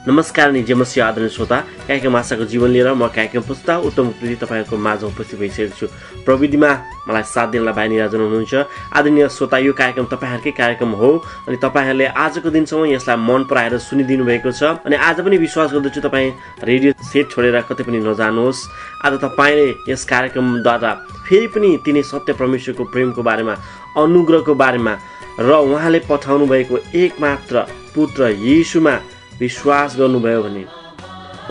नमस्कार निजमस्य आदरणीय श्रोता, कार्यक्रम आशाको जीवन लिएर म कार्यक्रम पुस्ता उत्तम कृति तपाईँहरूको माझमा उपस्थित भइसकेको छु। प्रविधिमा मलाई साथ दिनलाई भाइ निराजन हुनुहुन्छ। आदरणीय श्रोता, यो कार्यक्रम तपाईँहरूकै कार्यक्रम हो अनि तपाईँहरूले आजको दिनसम्म यसलाई मन पराएर सुनिदिनु भएको छ। अनि आज पनि विश्वास गर्दछु तपाईँ रेडियो सेट छोडेर कतै पनि नजानुहोस्। आज तपाईँले यस कार्यक्रमद्वारा फेरि पनि तिनै सत्य परमेश्वरको प्रेमको बारेमा, अनुग्रहको बारेमा र उहाँले पठाउनु भएको एकमात्र पुत्र येशूमा विश्वास गर्नुभयो भने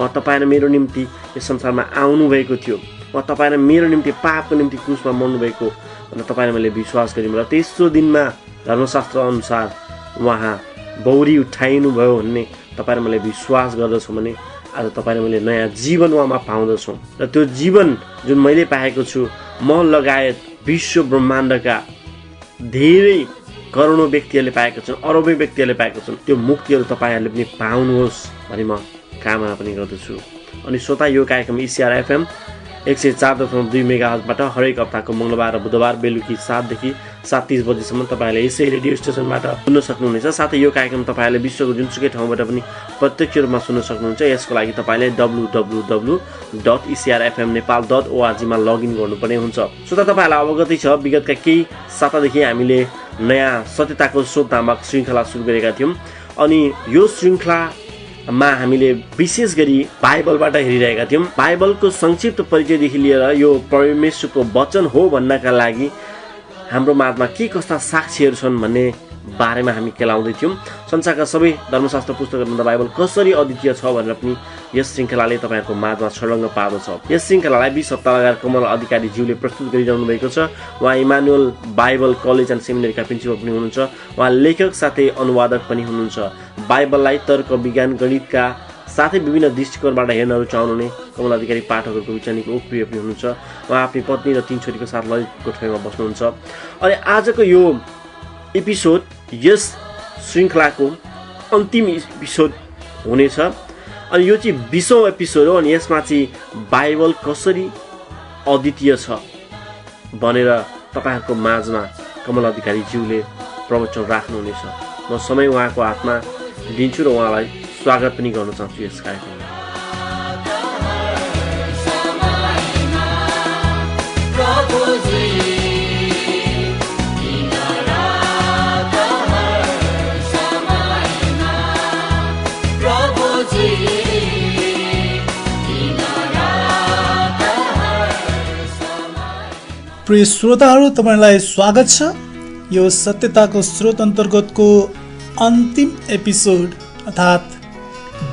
म तपाईँ र मेरो निम्ति यस संसारमा आउनुभएको थियो, म तपाईँ र मेरो निम्ति पापको निम्ति क्रुसमा मर्नुभएको भनेर तपाईँले मैले विश्वास गऱ्यौँ र तेस्रो दिनमा धर्मशास्त्र अनुसार उहाँ बौरी उठाइनु भयो भन्ने तपाईँ र मैले विश्वास गर्दछौँ भने आज तपाईँ र मैले नयाँ जीवन उहाँमा पाउँदछौँ। र त्यो जीवन जुन मैले पाएको छु, म लगायत विश्व ब्रह्माण्डका धेरै करोडौं व्यक्तिहरूले पाएका छन्, अरबौं व्यक्तिहरूले पाएका छन्। त्यो मुक्तिहरू तपाईँहरूले पनि पाउनुहोस् भनी म कामना पनि गर्दछु। अनि श्रोता, यो कार्यक्रम इसिआर एफएम 104.2 मेगाहर्जबाट हरेक हप्ताको मङ्गलबार र बुधबार बेलुकी 7 देखि 7:30 बजेसम्म तपाईँहरूले यसै रेडियो स्टेसनबाट सुन्न सक्नुहुनेछ। साथै यो कार्यक्रम तपाईँहरूले विश्वको जुनसुकै ठाउँबाट पनि प्रत्यक्ष रूपमा सुन्न सक्नुहुन्छ। यसको लागि तपाईँले www.ecrfmnepal.org मा लगइन गर्नुपर्ने हुन्छ। श्रोता, तपाईँहरूलाई अवगतै छ, विगतका केही सातादेखि हामीले नयाँ सत्यताको स्रोत नामक श्रृङ्खला सुरु गरेका थियौँ। अनि यो श्रृङ्खलामा हामीले विशेष गरी बाइबलबाट हेरिरहेका थियौँ। बाइबलको संक्षिप्त परिचयदेखि लिएर यो परमेश्वरको वचन हो भन्नका लागि हाम्रो माझमा के कस्ता साक्षीहरू छन् भन्ने बारेमा हामी केलाउँदै थियौँ। संसारका सबै धर्मशास्त्र पुस्तकहरूभन्दा बाइबल कसरी अद्वितीय छ भनेर पनि यस श्रृङ्खलाले तपाईँहरूको माझमा छलङ्ग पार्दछ। यस श्रृङ्खलालाई 20 हप्ता लगाएर कमल अधिकारीज्यूले प्रस्तुत गरिरहनु भएको छ। उहाँ इमानुएल बाइबल कलेज एन्ड सेमिनरीका प्रिन्सिपल पनि हुनुहुन्छ। उहाँ लेखक साथै अनुवादक पनि हुनुहुन्छ। बाइबललाई तर्क, विज्ञान, गणितका साथै विभिन्न दृष्टिकोणबाट हेर्न रुचाउनुहुने कमल अधिकारी पाठकहरूको विचारको लोकप्रिय पनि हुनुहुन्छ। उहाँ आफ्नी पत्नी र 3 छोरीको साथ ललितको ठोयमा बस्नुहुन्छ। अनि आजको यो एपिसोड यस श्रृङ्खलाको अन्तिम एपिसोड हुनेछ। अनि यो चाहिँ 20औं एपिसोड हो। अनि यसमा चाहिँ बाइबल कसरी अद्वितीय छ भनेर तपाईँहरूको माझमा कमल अधिकारीज्यूले प्रवचन राख्नुहुनेछ। म समय उहाँको हातमा दिन्छु र उहाँलाई स्वागत पनि गर्न चाहन्छु यस कार्यक्रममा। प्रिय श्रोताहरू, तपाईँलाई स्वागत छ यो सत्यताको स्रोत अन्तर्गतको अन्तिम एपिसोड अर्थात्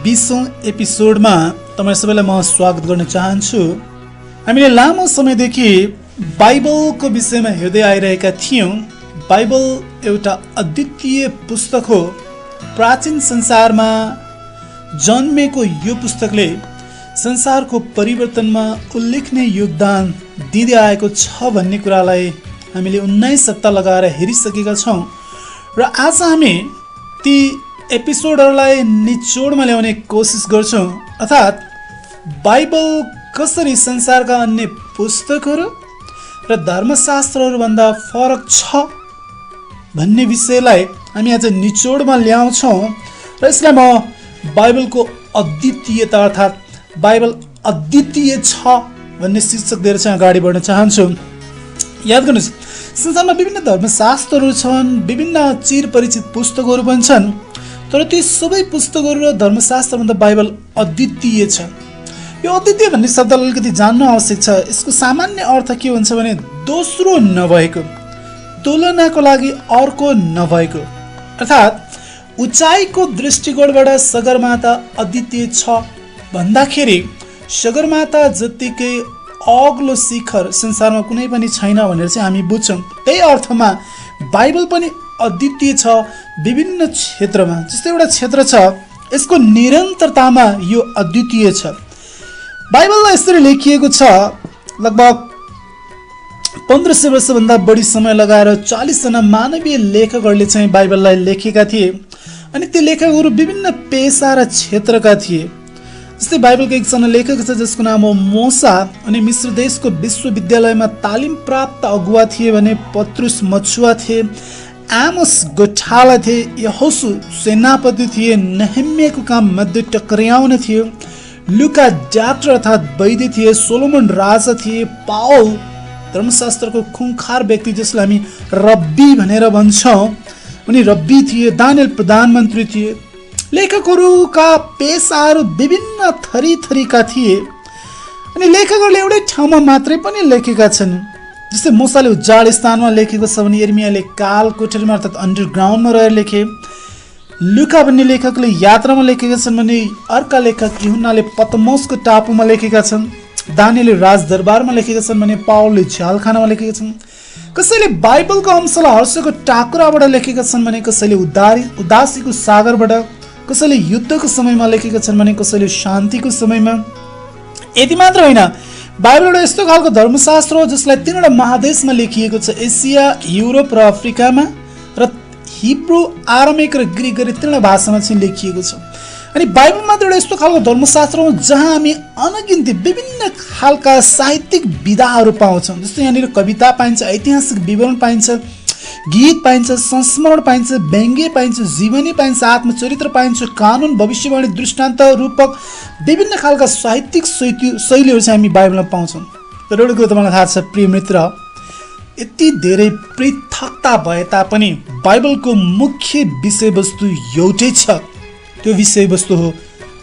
20औं एपिसोडमा तपाईँ सबैलाई म स्वागत गर्न चाहन्छु। हामीले लामो समयदेखि बाइबलको विषयमा हेर्दै आइरहेका थियौँ। बाइबल एउटा अद्वितीय पुस्तक हो। प्राचीन संसारमा जन्मेको यो पुस्तकले संसारको परिवर्तनमा उल्लेखनीय योगदान दिँदै आएको छ भन्ने कुरालाई हामीले 19 हप्ता लगाएर हेरिसकेका छौँ। र आज हामी ती एपिसोडहरूलाई निचोडमा ल्याउने कोसिस गर्छौँ। अर्थात् बाइबल कसरी संसारका अन्य पुस्तकहरू र धर्मशास्त्रहरूभन्दा फरक छ भन्ने विषयलाई हामी आज निचोडमा ल्याउँछौँ। र यसलाई म बाइबलको अद्वितीयता अर्थात् बाइबल अद्वितीय छ भन्ने शीर्षक दिएर चाहिँ अगाडि बढ्न चाहन्छु। याद गर्नुहोस्, संसारमा विभिन्न धर्मशास्त्रहरू छन्, विभिन्न चिरपरिचित पुस्तकहरू पनि छन्, तर ती सबै पुस्तकहरू र धर्मशास्त्रभन्दा बाइबल अद्वितीय छ। यो अद्वितीय भन्ने शब्दलाई अलिकति जान्नु आवश्यक छ। यसको सामान्य अर्थ के हुन्छ भने दोस्रो नभएको, तुलनाको लागि अर्को नभएको। अर्थात् उचाइको दृष्टिकोणबाट सगरमाथा अद्वितीय छ भन्दाखेरि सगरमाथा जत्तिकै अग्लो शिखर संसारमा कुनै पनि छैन भनेर चाहिँ हामी बुझ्छौँ। त्यही अर्थमा बाइबल पनि अद्वितीय छ विभिन्न क्षेत्रमा। जस्तै एउटा क्षेत्र छ, यसको निरन्तरतामा यो अद्वितीय छ। बाइबलमा यसरी लेखिएको छ, लगभग 1500 वर्षभन्दा बढी समय लगाएर 40 जना मानवीय लेखकहरूले चाहिँ बाइबललाई लेखेका थिए। अनि ती लेखकहरू विभिन्न पेशा र क्षेत्रका थिए। जस्तै बाइबलको एकजना लेखक छ जसको नाम हो मोसा, अनि मिश्र देशको विश्वविद्यालयमा तालिम प्राप्त अगुवा थिए भने पत्रुस मछुवा थिए, आमोस गोठाला थिए, यहोशु सेनापति थिए, नेहेमियाको काम मध्य टक्र्याउने थियो, लुका डाक्टर अर्थात् वैद्य थिए, सोलोमन राजा थिए, पाउल धर्मशास्त्रको खुङखार व्यक्ति जसलाई हामी रब्बी भनेर भन्छौँ उनी रब्बी थिए, दानियल प्रधानमन्त्री थिए। लेखकहरूका पेसाहरू विभिन्न थरीका थिए। अनि लेखकहरूले एउटै ठाउँमा मात्रै पनि लेखेका छन्। जस्तै मोसाले उजाड स्थानमा लेखेको छ भने यिर्मियाले काल कोठरीमा अर्थात् अन्डरग्राउन्डमा रहेर लेखे। लुका भन्ने लेखकले यात्रामा लेखेका छन् भने अर्का लेखक यूहन्नाले पतमोसको टापुमा लेखेका छन्। दानियलले राजदरबारमा लेखेका छन् भने पाउलले झ्यालखानामा लेखेका छन्। कसैले बाइबलको अंशलाई हर्षको टाकुराबाट लेखेका छन् भने कसैले उदासीको सागरबाट, कसैले युद्धको समयमा लेखेका छन् भने कसैले शान्तिको समयमा। यति मात्र होइन, बाइबल एउटा यस्तो खालको धर्मशास्त्र हो जसलाई 3वटा महादेशमा लेखिएको छ, एसिया, युरोप र अफ्रिकामा, र हिब्रू, आरामिक र ग्रीक गरी 3वटा भाषामा चाहिँ लेखिएको छ। अनि बाइबल मात्र एउटा यस्तो खालको धर्मशास्त्र हो जहाँ हामी अनगिन्ती विभिन्न खालका साहित्यिक विधाहरू पाउँछौँ। जस्तै यहाँनिर कविता पाइन्छ, ऐतिहासिक विवरण पाइन्छ, गीत पाइन्छ, संस्मरण पाइन्छ, व्यङ्ग्य पाइन्छ, जीवनी पाइन्छ, आत्मचरित्र पाइन्छ, कानुन, भविष्यवाणी, दृष्टान्त रूपक विभिन्न खालका साहित्यिक शैलीहरू चाहिँ हामी बाइबलमा पाउँछौँ। तर एउटा कुरो तपाईँलाई थाहा छ प्रिय मित्र, यति धेरै पृथकता भए तापनि बाइबलको मुख्य विषयवस्तु एउटै छ। त्यो विषयवस्तु हो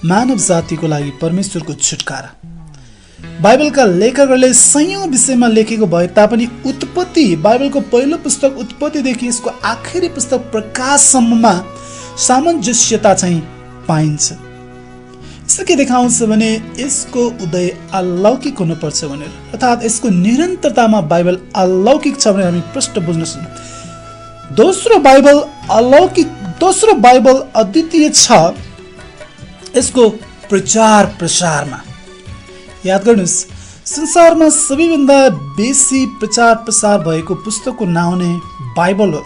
मानव जातिको लागि परमेश्वरको छुटकारा। बाइबलका लेखकहरूले सयौं विषयमा लेखेको भए तापनि उत्पत्ति, बाइबलको पहिलो पुस्तक उत्पत्तिदेखि यसको आखिरी पुस्तक प्रकाशसम्ममा सामञ्जस्यता चाहिँ पाइन्छ। यसले के देखाउँछ भने यसको उदय अलौकिक हुनुपर्छ भनेर, अर्थात् यसको निरन्तरतामा बाइबल अलौकिक छ भनेर हामी प्रष्ट बुझ्न सक्छौँ। दोस्रो बाइबल अद्वितीय छ यसको प्रचार प्रसारमा। याद गर्नुहोस्, संसारमा सबैभन्दा बेसी प्रचार प्रसार भएको पुस्तकको नाउँ नै बाइबल हो।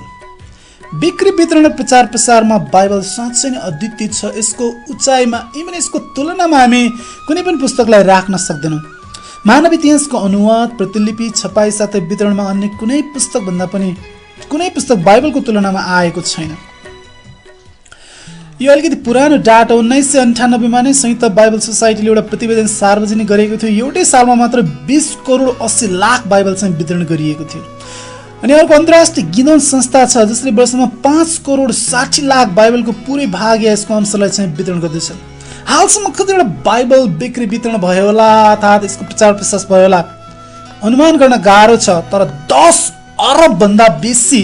बिक्री वितरण प्रचार प्रसारमा बाइबल साँच्चै नै अद्वितीय छ। यसको उचाइमा इभन यसको तुलनामा हामी कुनै पनि पुस्तकलाई राख्न सक्दैनौँ। मानव इतिहासको अनुवाद, प्रतिलिपि, छपाई साथै वितरणमा अन्य कुनै पुस्तक बाइबलको तुलनामा आएको छैन। यो अलिकति पुरानो डाटा 1998मा नै संयुक्त बाइबल सोसाइटीले एउटा प्रतिवेदन सार्वजनिक गरेको थियो। एउटै सालमा मात्र 20 करोड 80 लाख बाइबल चाहिँ वितरण गरिएको थियो। अनि अर्को अन्तर्राष्ट्रिय गिनौन संस्था छ जसले वर्षमा 5 करोड 60 लाख बाइबलको पुरै भाग या यसको अंशलाई चाहिँ वितरण गर्दछ। हालसम्म कतिवटा बाइबल बिक्री वितरण भयो होला अर्थात् यसको प्रचार प्रसार भयो होला अनुमान गर्न गाह्रो छ, तर 10 अरब भन्दा बेसी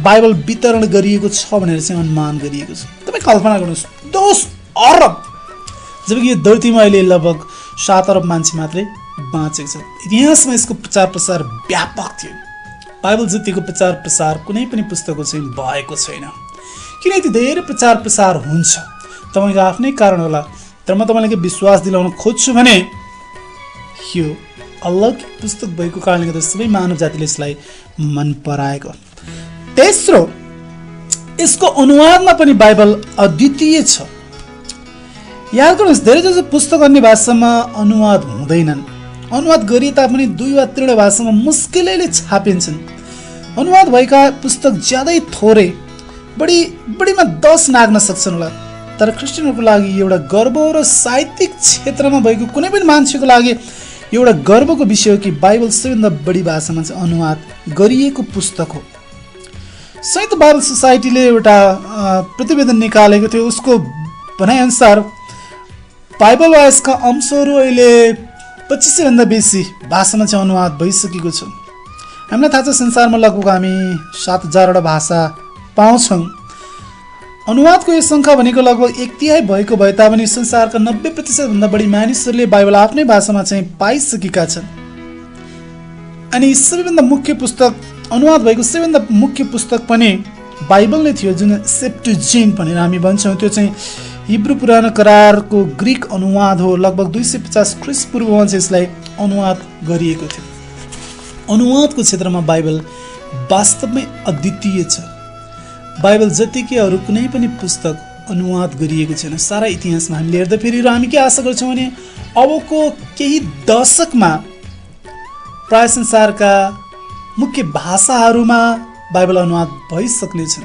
बाइबल वितरण गरिएको छ भनेर चाहिँ अनुमान गरिएको छ। तपाईँ कल्पना गर्नुहोस्, 10 अरब, जबकि यो धरतीमा अहिले लगभग 7 अरब मान्छे मात्रै बाँचेको छ। इतिहासमा यसको प्रचार प्रसार व्यापक थियो। बाइबल जतिको प्रचार प्रसार कुनै पनि पुस्तकको चाहिँ भएको छैन। किन यति धेरै प्रचार प्रसार हुन्छ? तपाईँको आफ्नै कारण होला, तर म तपाईँलाई के विश्वास दिलाउन खोज्छु भने यो अलौकिक पुस्तक भएको कारणले गर्दा सबै मानव जातिले यसलाई मन पराएको। तेस्रो, यसको अनुवादमा पनि बाइबल अद्वितीय छ। याद गर्नुहोस्, धेरैजसो पुस्तक अन्य भाषामा अनुवाद हुँदैनन्। अनुवाद गरिए तापनि 2 वा 3 भाषामा मुस्किलैले छापिन्छन्। अनुवाद भएका पुस्तक ज्यादै थोरै, बढीमा 10 नाग्न सक्छन् होला। तर क्रिस्चियनहरूको लागि एउटा गर्व र साहित्यिक क्षेत्रमा भएको कुनै पनि मान्छेको लागि एउटा गर्वको विषय हो कि बाइबल सबैभन्दा बढी भाषामा चाहिँ अनुवाद गरिएको पुस्तक हो। संयुक्त बाइबल सोसाइटीले एउटा प्रतिवेदन निकालेको थियो। उसको भनाइअनुसार बाइबल वा यसका अंशहरू अहिले 2500 भन्दा बेसी भाषामा चाहिँ अनुवाद भइसकेको छ। हामीलाई थाहा छ संसारमा लगभग हामी 7000वटा भाषा पाउँछौँ। अनुवादको यो सङ्ख्या भनेको लगभग 1/3 भएको भए तापनि संसारका 90% भन्दा बढी मानिसहरूले बाइबल आफ्नै भाषामा चाहिँ पाइसकेका छन्। अनि सबैभन्दा मुख्य पुस्तक, अनुवाद भएको सबैभन्दा मुख्य पुस्तक पनि बाइबल नै थियो, जुन सेप्टुजिन्ट भनेर हामी भन्छौँ। त्यो चाहिँ हिब्रू पुरानो करारको ग्रीक अनुवाद हो। लगभग 250 ख्रीष्ट पूर्वमा चाहिँ यसलाई अनुवाद गरिएको थियो। अनुवादको क्षेत्रमा बाइबल वास्तवमै अद्वितीय छ। बाइबल जतिकै अरू कुनै पनि पुस्तक अनुवाद गरिएको छैन सारा इतिहासमा हामीले हेर्दाखेरि। र हामी के आशा गर्छौँ भने अबको केही दशकमा प्राय संसारका मुख्य भाषाहरूमा बाइबल अनुवाद भइसक्नेछन्।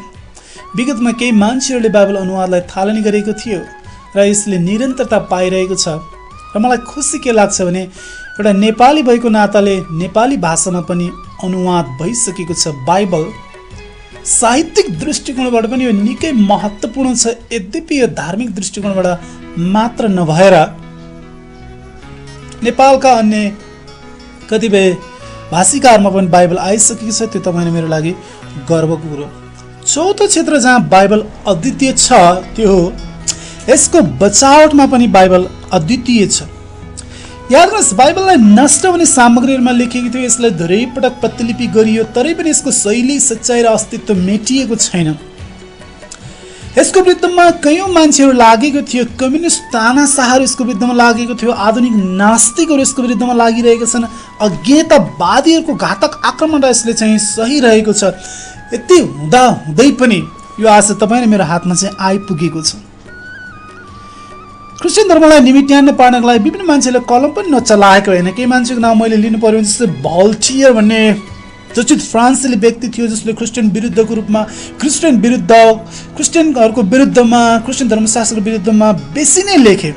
विगतमा केही मान्छेहरूले बाइबल अनुवादलाई थालनी गरेको थियो र यसले निरन्तरता पाइरहेको छ। र मलाई खुसी के लाग्छ भने एउटा नेपाली भएको नाताले नेपाली भाषामा पनि अनुवाद भइसकेको छ। बाइबल साहित्यिक दृष्टिकोणबाट पनि यो निकै महत्त्वपूर्ण छ। यद्यपि यो धार्मिक दृष्टिकोणबाट मात्र नभएर नेपालका अन्य कतिपय भाषिकाहरूमा पनि बाइबल आइसकेको छ। त्यो तपाईँ मेरो लागि गर्वको कुरो। चौथो क्षेत्र जहाँ बाइबल अद्वितीय छ त्यो हो यसको बचावटमा पनि बाइबल अद्वितीय छ। याद गर्नुहोस्, बाइबललाई नष्ट हुने सामग्रीहरूमा लेखिएको थियो। यसलाई धेरै पटक प्रतिलिपि गरियो तरै पनि यसको शैली, सच्चाइ र अस्तित्व मेटिएको छैन। यसको विरुद्धमा कयौँ मान्छेहरू लागेको थियो। कम्युनिस्ट तानाशाहहरू यसको विरुद्धमा लागेको थियो। आधुनिक नास्तिकहरू यसको विरुद्धमा लागिरहेका छन्। अज्ञेयतावादीहरूको घातक आक्रमण यसले चाहिँ सही रहेको छ। यति हुँदा हुँदै पनि यो आज तपाईँ र मेरो हातमा चाहिँ आइपुगेको छ। क्रिस्चियन धर्मलाई निमिट्यान्न पार्नको लागि विभिन्न मान्छेले कलम पनि नचलाएको होइन। केही मान्छेको नाम मैले लिनु पर्यो भने जस्तै भल्टियर भन्ने चर्चित फ्रान्सेली व्यक्ति थियो जसले क्रिस्चियन विरुद्धको रूपमा क्रिस्चियनहरूको विरुद्धमा क्रिस्चियन धर्मशास्त्रको विरुद्धमा बेसी नै लेखे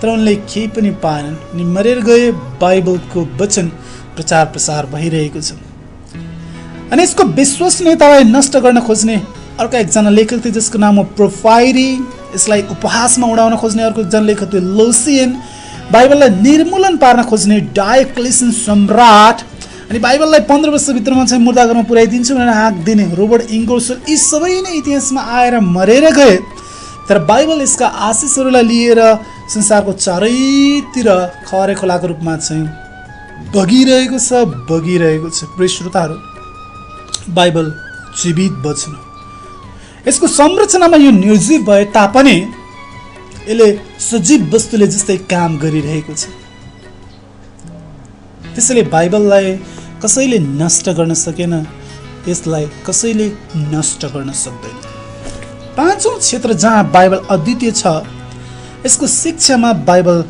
तर उनले केही पनि पाएनन्। अनि मरेर गए। बाइबलको वचन प्रचार प्रसार भइरहेको छ। अनि यसको विश्वसनीयतालाई नष्ट गर्न खोज्ने अर्को एकजना लेखक थियो जसको नाम हो प्रोफाइरी। यसलाई उपहासमा उडाउन खोज्ने अर्को एकजना लेखक थियो लोसियन। बाइबललाई निर्मूलन पार्न खोज्ने डायोक्लेसियन सम्राट। अनि बाइबललाई 15 वर्षभित्रमा चाहिँ मुर्दाघरमा पुर्याइदिन्छु भनेर हाँक दिने रोबर्ट इङ्गर्सोल। यी सबै नै इतिहासमा आएर मरेर गए। तर बाइबल यसका आशिषहरूलाई लिएर संसारको चारैतिर खरे खोलाको रूपमा चाहिँ बगिरहेको छ। प्रिय श्रोताहरू, बाइबल जीवित वचन हो। यसको संरचनामा यो निर्जीव भए तापनि यसले सजीव वस्तुले जस्तै काम गरिरहेको छ। त्यसैले बाइबललाई कसैले नष्ट गर्न सकेन, यसलाई कसैले नष्ट गर्न सक्दैन। पाँचौं क्षेत्र जहाँ बाइबल अद्वितीय छ यसको शिक्षामा बाइबल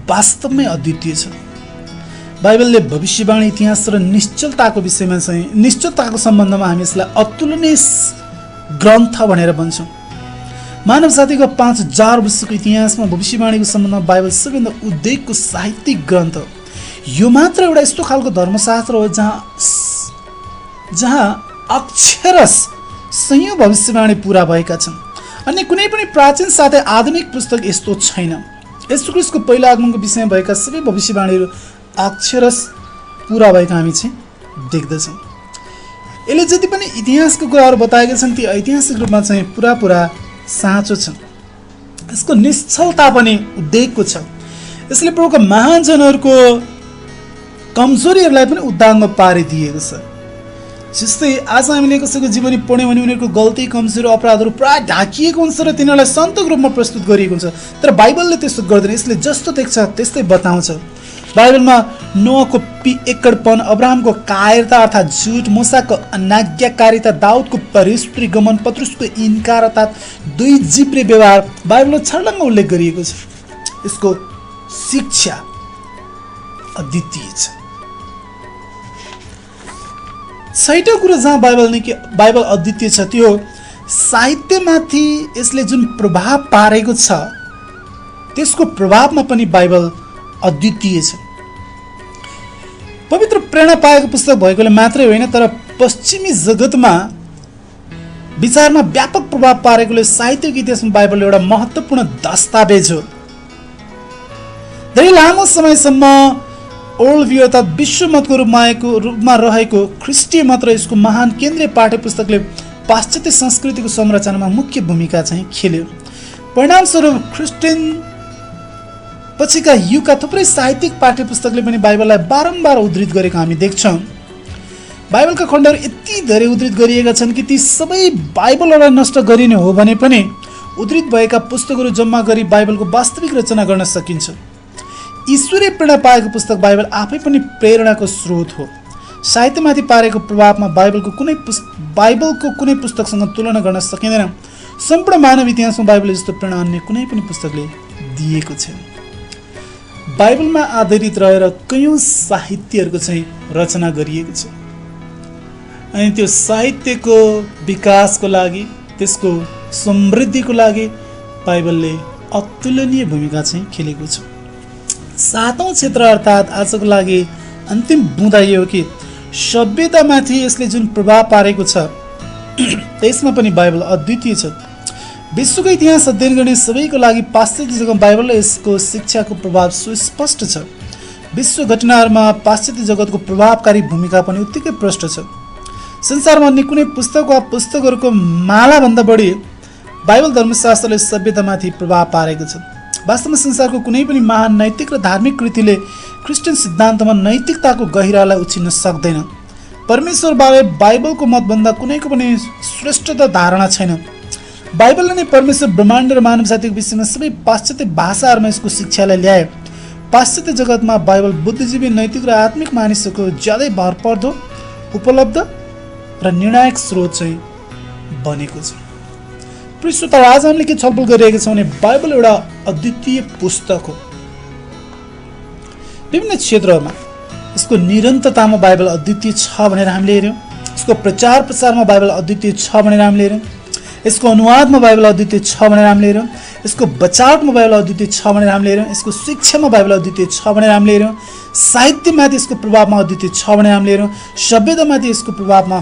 वास्तवमै अद्वितीय छ। बाइबलले भविष्यवाणी, इतिहास र निश्चलताको विषयमा चाहिँ निश्चलताको सम्बन्धमा हामी यसलाई अतुलनीय ग्रन्थ भनेर भन्छौँ। मानव जातिको 5000 वर्षको इतिहासमा भविष्यवाणीको सम्बन्धमा बाइबल सबैभन्दा उद्वेगको साहित्यिक ग्रन्थ हो। यो मात्र एउटा यस्तो खालको धर्मशास्त्र हो जहाँ अक्षरश सयौं भविष्यवाणी पूरा भएका छन्। अन्य कुनै पनि प्राचीन साथै आधुनिक पुस्तक यस्तो छैन। यीशु ख्रीष्टको पहिलो आगमनको विषयमा भएका सबै भविष्यवाणीहरू अक्षरश पूरा भएका हामी चाहिँ देख्दछौँ। यसले जति पनि इतिहासको कुराहरू बताएका छन् ती ऐतिहासिक रूपमा चाहिँ पुरा साँचो छन्। यसको निश्चलता पनि उद्वेगको छ। यसले प्रभुका महाजनहरूको कमजोरीहरूलाई पनि उद्धाङ्ग पारिदिएको छ। जस्तै आज हामीले कसैको जीवनी पढ्यौँ भने उनीहरूको गल्ती, कमजोरी, अपराधहरू प्राय ढाकिएको हुन्छ र तिनीहरूलाई सन्तोक रूपमा प्रस्तुत गरिएको हुन्छ। तर बाइबलले त्यस्तो गर्दैन। यसले जस्तो देख्छ त्यस्तै बताउँछ। बाइबलमा नोहको एकड़पन, अब्राहमको कायरता अर्थात् झुट, मूसाको अनाज्ञाकारिता, दाउदको परस्त्री गमन, पत्रुसको इन्कार अर्थात् दुई जिब्रे व्यवहार बाइबलमा छर्लङ्ग उल्लेख गरिएको छ। यसको शिक्षा अद्वितीय छ। 6औं कुरो जहाँ बाइबल अद्वितीय छ त्यो साहित्यमाथि यसले जुन प्रभाव पारेको छ त्यसको प्रभावमा पनि बाइबल अद्वितीय छ। पवित्र प्रेरणा पाएको पुस्तक भएकोले मात्रै होइन तर पश्चिमी जगतमा विचारमा व्यापक प्रभाव पारेकोले साहित्यिक इतिहासमा बाइबल एउटा महत्त्वपूर्ण दस्तावेज हो। धेरै लामो समयसम्म ओल्ड भ्यू अर्थात् विश्वमतको रूपमा रहेको ख्रिस्टीय मत र यसको महान केन्द्रीय पाठ्य पुस्तकले पाश्चात्य संस्कृतिको संरचनामा मुख्य भूमिका चाहिँ खेल्यो। परिणामस्वरूप ख्रिस्टियन पछिका युगका थुप्रै साहित्यिक पाठ्य पुस्तकले पनि बाइबललाई बारम्बार उद्धृत गरेको हामी देख्छौँ। बाइबलका खण्डहरू यति धेरै उद्धृत गरिएका छन् कि ती सबै बाइबललाई नष्ट गरिने हो भने पनि उद्धृत भएका पुस्तकहरू जम्मा गरी बाइबलको वास्तविक रचना गर्न सकिन्छ। ईश्वरीय प्रेरणा पाएको पुस्तक बाइबल आफै पनि प्रेरणाको स्रोत हो। साहित्यमाथि पारेको प्रभावमा बाइबलको कुनै पुस्तकसँग तुलना गर्न सकिँदैन। सम्पूर्ण मानव इतिहासमा बाइबल जस्तो प्रेरणा अन्य कुनै पनि पुस्तकले दिएको छैन। बाइबलमा आधारित रहेर कयौं साहित्यहरूको चाहिँ रचना गरिएको छ अनि त्यो साहित्यको विकासको लागि, त्यसको समृद्धिको लागि बाइबलले अतुलनीय भूमिका चाहिँ खेलेको छ। सातौं क्षेत्र अर्थात् आजको लागि अन्तिम बुँदा यो हो कि सभ्यतामाथि यसले जुन प्रभाव पारेको छ त्यसमा पनि बाइबल अद्वितीय छ। विश्वको इतिहास अध्ययन गर्ने सबैको लागि पाश्चात्य जगतमा बाइबल र यसको शिक्षाको प्रभाव सुस्पष्ट छ। विश्व घटनाहरूमा पाश्चात्य जगतको प्रभावकारी भूमिका पनि उत्तिकै प्रष्ट छ। संसारमा अन्य कुनै पुस्तक वा पुस्तकहरूको मालाभन्दा बढी बाइबल धर्मशास्त्रले सभ्यतामाथि प्रभाव पारेको छ। वास्तवमा संसारको कुनै पनि महान नैतिक र धार्मिक कृतिले क्रिस्चियन सिद्धान्तमा नैतिकताको गहिरालाई उछिन्न सक्दैन। परमेश्वरबारे बाइबलको मतभन्दा कुनैको पनि श्रेष्ठता धारणा छैन। बाइबलले नै परमेश्वर, ब्रह्माण्ड र मानव जातिको विषयमा सबै पाश्चात्य भाषाहरूमा यसको शिक्षालाई ल्याए। पाश्चात्य जगतमा बाइबल बुद्धिजीवी, नैतिक र आत्मिक मानिसहरूको ज्यादै भरपर्दो, उपलब्ध र निर्णायक स्रोत चाहिँ बनेको छ। प्रिय श्रोता, आज हामीले के छलफल गरिरहेका छौँ भने बाइबल एउटा अद्वितीय पुस्तक हो। विभिन्न क्षेत्रहरूमा यसको निरन्तरतामा बाइबल अद्वितीय छ भनेर हामीले हेऱ्यौँ। यसको प्रचार प्रसारमा बाइबल अद्वितीय छ भनेर हामीले हेऱ्यौँ। यसको अनुवादमा बाइबल अद्वितीय छ भनेर हामीले हेऱ्यौँ। यसको बचावमा बाइबल अद्वितीय छ भनेर हामीले हेऱ्यौँ। यसको शिक्षामा बाइबल अद्वितीय छ भनेर हामीले हेऱ्यौँ। साहित्यमाथि यसको प्रभावमा अद्वितीय छ भनेर हामीले हेऱ्यौँ। सभ्यतामाथि यसको प्रभावमा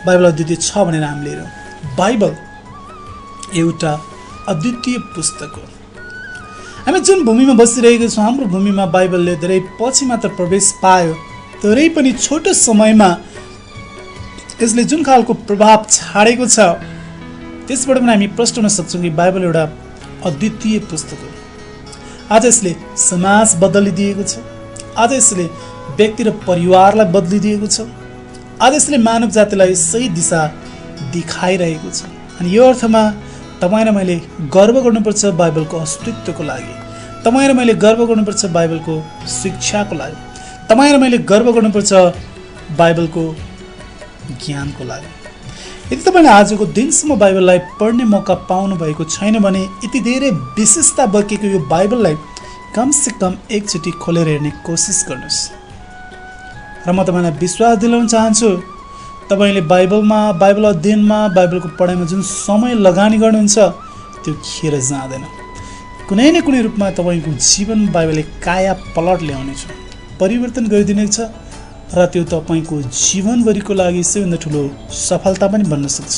बाइबल अद्वितीय छ भनेर हामीले हेऱ्यौँ। बाइबल एउटा अद्वितीय पुस्तक हो। हामी जुन भूमिमा बसिरहेका छौँ, हाम्रो भूमिमा बाइबलले धेरै पछि मात्र प्रवेश पायो, तरै पनि छोटो समयमा यसले जुन खालको प्रभाव छाडेको छ त्यसबाट पनि हामी प्रष्ट हुन सक्छौँ कि बाइबल एउटा अद्वितीय पुस्तक हो। आज यसले समाज बदलिदिएको छ। आज यसले व्यक्ति र परिवारलाई बदलिदिएको छ। आज यसले मानव जातिलाई सही दिशा देखाइरहेको छ। अनि यो अर्थमा तपाईँ र मैले गर्व गर्नुपर्छ बाइबलको अस्तित्वको लागि। तपाईँ र मैले गर्व गर्नुपर्छ बाइबलको शिक्षाको लागि। तपाईँ र मैले गर्व गर्नुपर्छ बाइबलको ज्ञानको लागि। यदि तपाईँले आजको दिनसम्म बाइबललाई पढ्ने मौका पाउनु भएको छैन भने यति धेरै विशेषता बोकेको यो बाइबललाई कमसे कम एकचोटि खोलेर हेर्ने कोसिस गर्नुहोस्। र म तपाईँलाई विश्वास दिलाउन चाहन्छु, तपाईँले बाइबल अध्ययनमा, बाइबलको पढाइमा जुन समय लगानी गर्नुहुन्छ त्यो खेर जाँदैन। कुनै न कुनै रूपमा तपाईँको जीवन बाइबलले काया पलट ल्याउनेछ, परिवर्तन गरिदिनेछ र त्यो तपाईँको जीवनभरिको लागि सबैभन्दा ठुलो सफलता पनि बन्न सक्छ।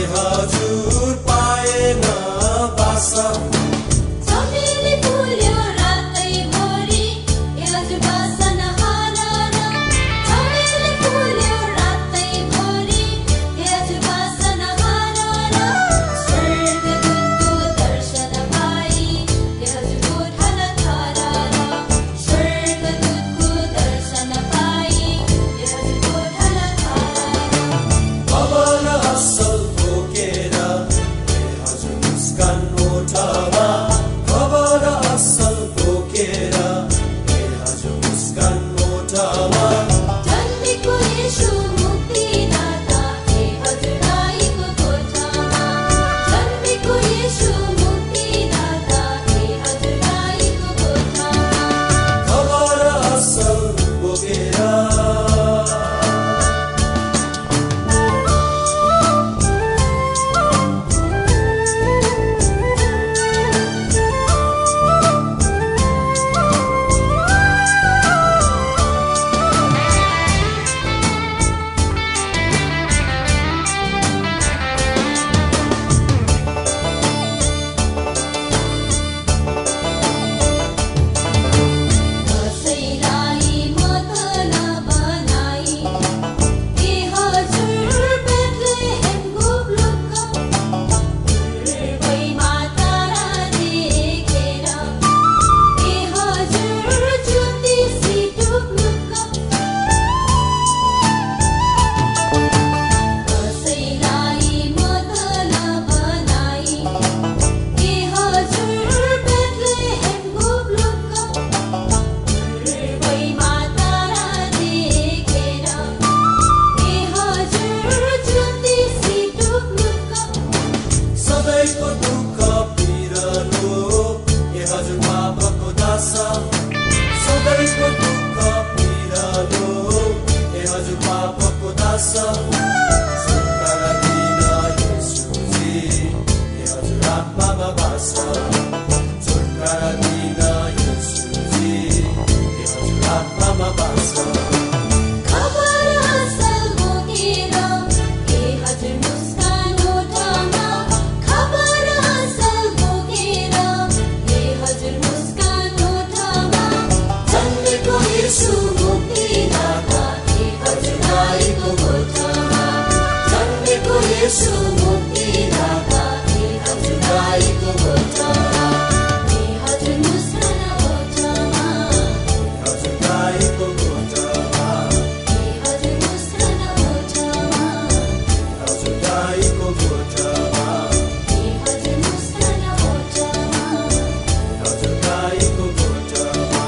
हजुर पाएन बास छुटकारा दिन येशूजी हे हजुर आत्मामा बास छुटकारा दिन येशूजी हे हजुर आत्मामा बास खबर हासल बोकेर हे हजुर मुस्कान ओठमा खबर हासल बोकेर हे हजुर मुस्कान ओठमा जन्मेको येशू मुक्तिदाता हे हजुर गाईको गोठमा जन्मेको येशू मुक्तिदाता हे हजुर गाईको गोठमा हे हजुर मुस्कान ओठमा हजुर गाईको गोठमा हे हजुर मुस्कान ओठमा हजुर गाईको गोठमा हे हजुर मुस्कान ओठमा हजुर गाईको गोठमा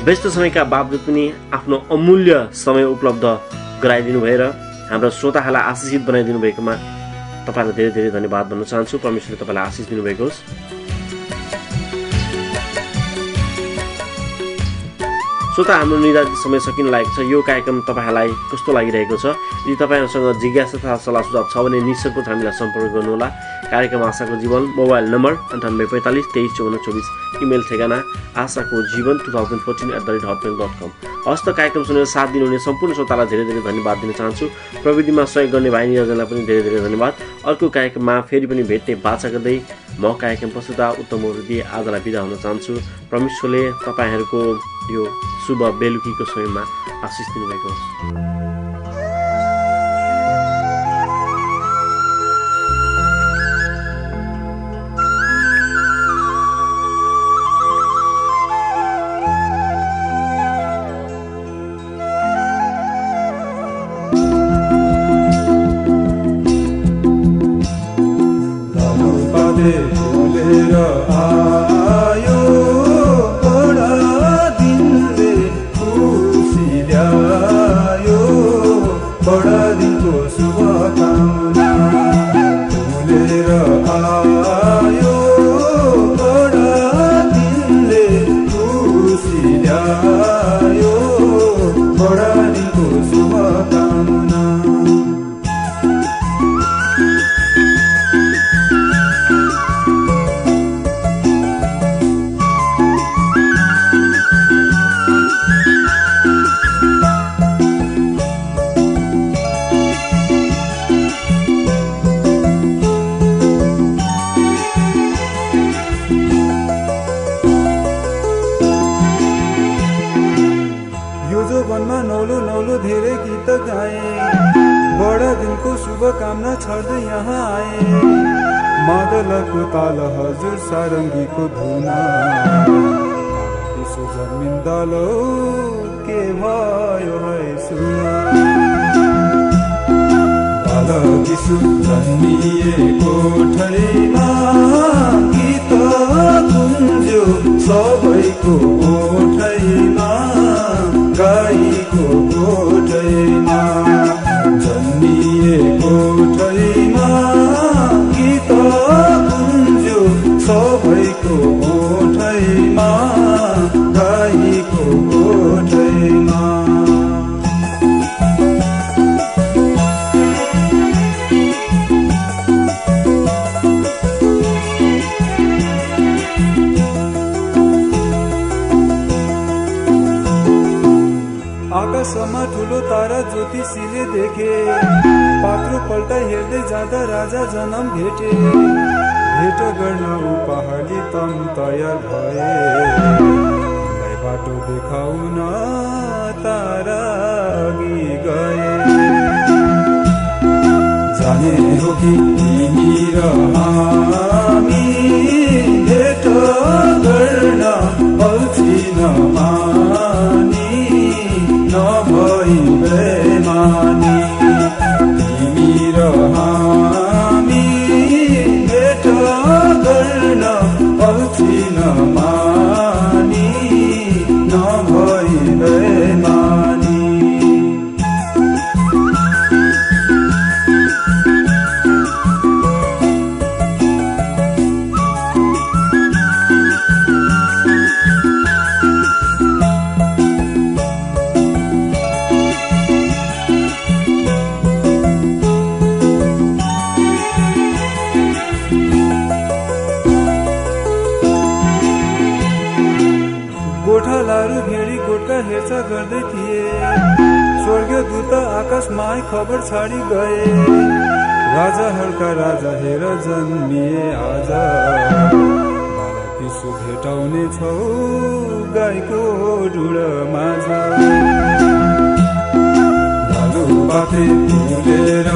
व्यस्त समयका बावजुद पनि आफ्नो अमूल्य समय उपलब्ध गराइदिनु भएर हाम्रा श्रोताहरूलाई आशिषित बनाइदिनु भएकोमा तपाईँलाई धेरै धेरै धन्यवाद भन्न चाहन्छु। परमेश्वरले तपाईँलाई आशिष दिनुभएको होस्। श्रोता, हाम्रो निर्धारित समय सकिन लागेको छ। यो कार्यक्रम तपाईँहरूलाई कस्तो लागिरहेको छ? यदि तपाईँहरूसँग जिज्ञासा तथा सल्लाह सुझाव छ भने निसङ्कोच हामीलाई सम्पर्क गर्नुहोला। कार्यक्रम आशाको जीवन, मोबाइल नम्बर 9845235424, इमेल ठेगाना आशाको जीवन 2014@hotmail.com। हस्त कार्यक्रम सुनेर साथ दिनुहुने सम्पूर्ण श्रोतालाई धेरै धेरै धन्यवाद दिन चाहन्छु। प्रविधिमा सहयोग गर्ने भाइ निरजनलाई पनि धेरै धेरै धन्यवाद। अर्को कार्यक्रममा फेरि पनि भेट्ने बाचा गर्दै म कार्यक्रम प्रस्तुता उत्तम हृदय आजलाई बिदा हुन चाहन्छु। परमेश्वरले तपाईँहरूको यो शुभ बेलुकीको समयमा आशिष दिनुभएको होस्। फुलेर आयो बडा दिनले खुसी ल्यायो बडा दिनको शुभकामना फुलेर आयो बडा दिनले खुसी ल्यायो बडा दिनको शुभकामना धेरै गीत गाए बडा दिनको शुभकामना छर्दै यहाँ आए मादलको ताल हजुर सारङ्गीको धुना यसो जन्मिन्दालो के भयो है सुना ताल यसो जन्मिएको ठैमा गीत गुन्ज्यो सबैको ओठैमा गाईको गोठैमा जन्मिएको ठैमा गीत गुन्ज्यो सबैको ओठैमा गाईको गोठैमा आकाशमा ठुलो तारा ज्योतिषीले देखे पात्रो पल्टा हेर्दै जाँदा राजा जन्म भेटे भेट गर्न ऊ पहाडी तम तयार भए उनलाई बाटो देखाउन तारा अघि गए जाने हो कि तिमी र हामी भेट गर्न अल्छिन मानी नभई बेमानी तिमी र हामी भेट गर्न अल्छिन मानी नभई बेमानी हेरचाह गर्दै थिए स्वर्गीय दूत आकाशमा खबर छाडी गए राजाहरूका राजा हेर जन्मिए आज बालक यीशु भेटाउने छौ गाईको ढुँड माझ लालु पाते फुलेर